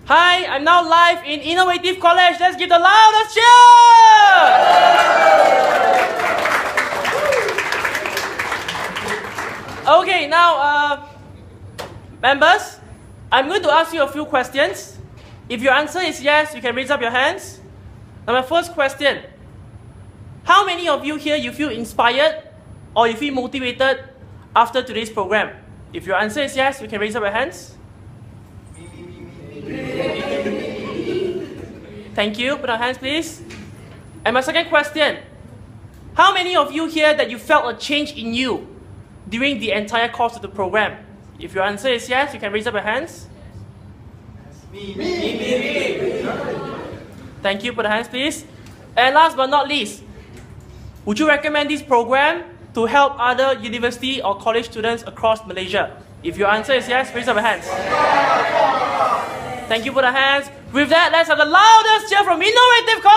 Hi, I'm now live in Innovative College. Let's give the loudest cheer! Okay, now, members, I'm going to ask you a few questions. If your answer is yes, you can raise up your hands. Now, my first question. How many of you here, you feel inspired or you feel motivated after today's program? If your answer is yes, you can raise up your hands. Thank you. Put your hands, please. And my second question. How many of you here that you felt a change in you during the entire course of the program? If your answer is yes, you can raise up your hands. Me. Thank you. Put your hands, please. And last but not least, would you recommend this program to help other university or college students across Malaysia? If your answer is yes, raise up your hands. Thank you. Put your hands. With that, let's have the loudest cheer from Innovative College.